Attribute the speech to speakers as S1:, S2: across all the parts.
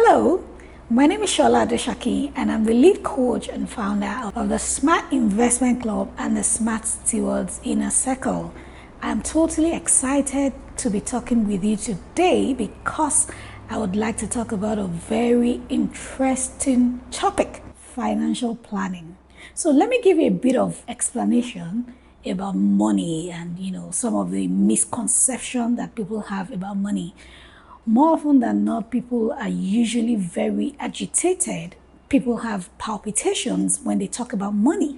S1: Hello, my name is Shola Adeshaki and I'm the lead coach and founder of the Smart Investment Club and the Smart Stewards Inner Circle. I'm totally excited to be talking with you today because I would like to talk about a very interesting topic, financial planning. So let me give you a bit of explanation about money and some of the misconception that people have about money. More often than not, people are usually very agitated. People have palpitations when they talk about money.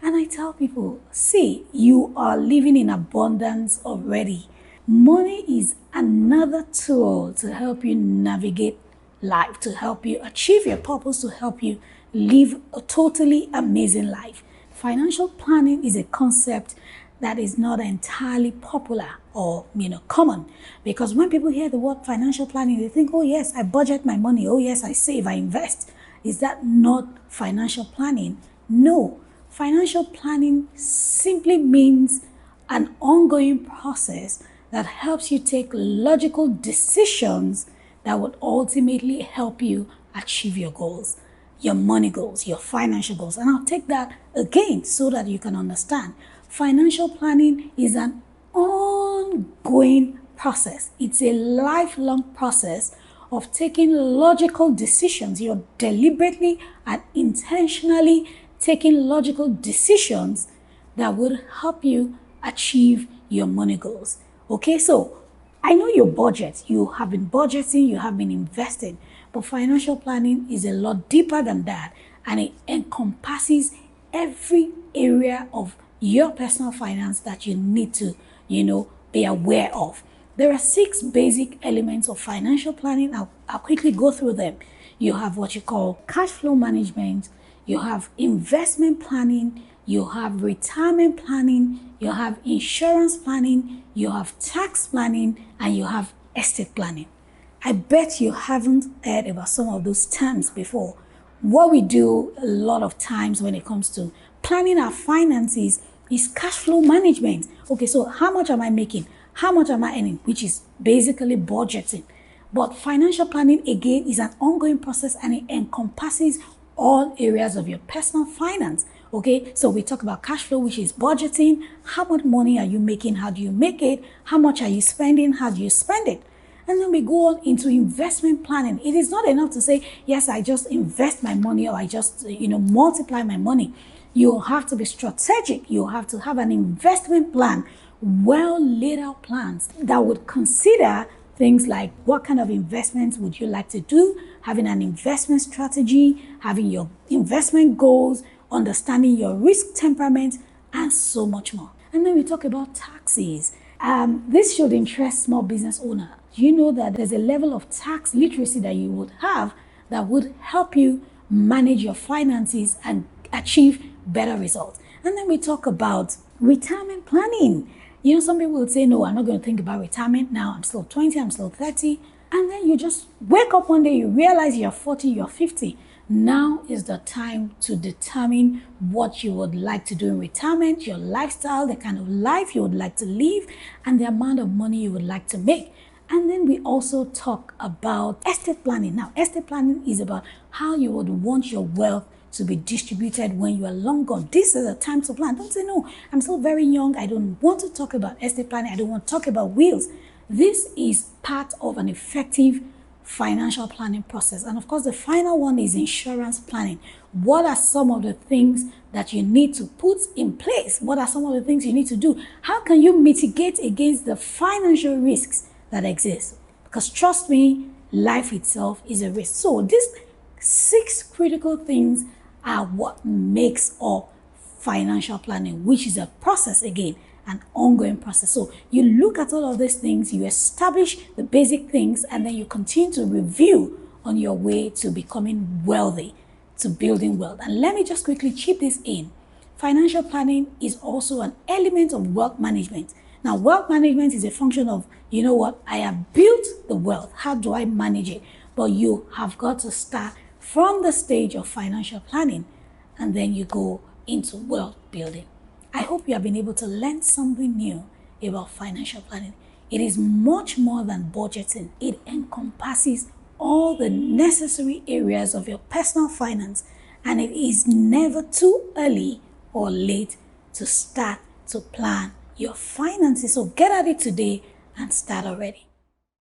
S1: And I tell people, see, you are living in abundance already. Money is another tool to help you navigate life, to help you achieve your purpose, to help you live a totally amazing life. Financial planning is a concept that is not entirely popular or common, because when people hear the word financial planning, they think, oh yes, I budget my money, oh yes, I save, I invest. Is that not financial planning? No. Financial planning simply means an ongoing process that helps you take logical decisions that would ultimately help you achieve your goals, your money goals, your financial goals. And I'll take that again so that you can understand. Financial planning is an ongoing process. It's a lifelong process of taking logical decisions. You're deliberately and intentionally taking logical decisions that would help you achieve your money goals. Okay, so I know your budget. You have been budgeting, you have been investing, but financial planning is a lot deeper than that, and it encompasses every area of your personal finance that you need to, be aware of. There are 6 basic elements of financial planning. I'll quickly go through them. You have what you call cash flow management, you have investment planning, you have retirement planning, you have insurance planning, you have tax planning, and you have estate planning. I bet you haven't heard about some of those terms before. What we do a lot of times when it comes to planning our finances is cash flow management. Okay, so how much am I making? How much am I earning? Which is basically budgeting. But financial planning, again, is an ongoing process, and it encompasses all areas of your personal finance. Okay, so we talk about cash flow, which is budgeting. How much money are you making? How do you make it? How much are you spending? How do you spend it? And then we go on into investment planning. It is not enough to say, yes, I just invest my money, or I just, multiply my money. You have to be strategic. You have to have an investment plan, well laid out plans that would consider things like what kind of investments would you like to do, having an investment strategy, having your investment goals, understanding your risk temperament, and so much more. And then we talk about taxes. This should interest small business owners. You know that there's a level of tax literacy that you would have that would help you manage your finances and achieve better results. And then we talk about retirement planning. Some people would say, no, I'm not going to think about retirement now. I'm still 20, I'm still 30. And then you just wake up one day, you realize you're 40, you're 50. Now is the time to determine what you would like to do in retirement, your lifestyle, the kind of life you would like to live, and the amount of money you would like to make. And then we also talk about estate planning. Now, estate planning is about how you would want your wealth to be distributed when you are long gone. This is the time to plan. Don't say, no, I'm still very young. I don't want to talk about estate planning. I don't want to talk about wills. This is part of an effective financial planning process. And of course, the final one is insurance planning. What are some of the things that you need to put in place? What are some of the things you need to do? How can you mitigate against the financial risks that exist? Because trust me, life itself is a risk. So these 6 critical things are what makes up financial planning, which is a process, again, an ongoing process. So you look at all of these things, you establish the basic things, and then you continue to review on your way to becoming wealthy, to building wealth. And let me just quickly chip this in. Financial planning is also an element of wealth management. Now, wealth management is a function of, I have built the wealth. How do I manage it? But you have got to start from the stage of financial planning, and then you go into wealth building. I hope you have been able to learn something new about financial planning. It is much more than budgeting. It encompasses all the necessary areas of your personal finance, and it is never too early or late to start to plan your finances. So get at it today and start already.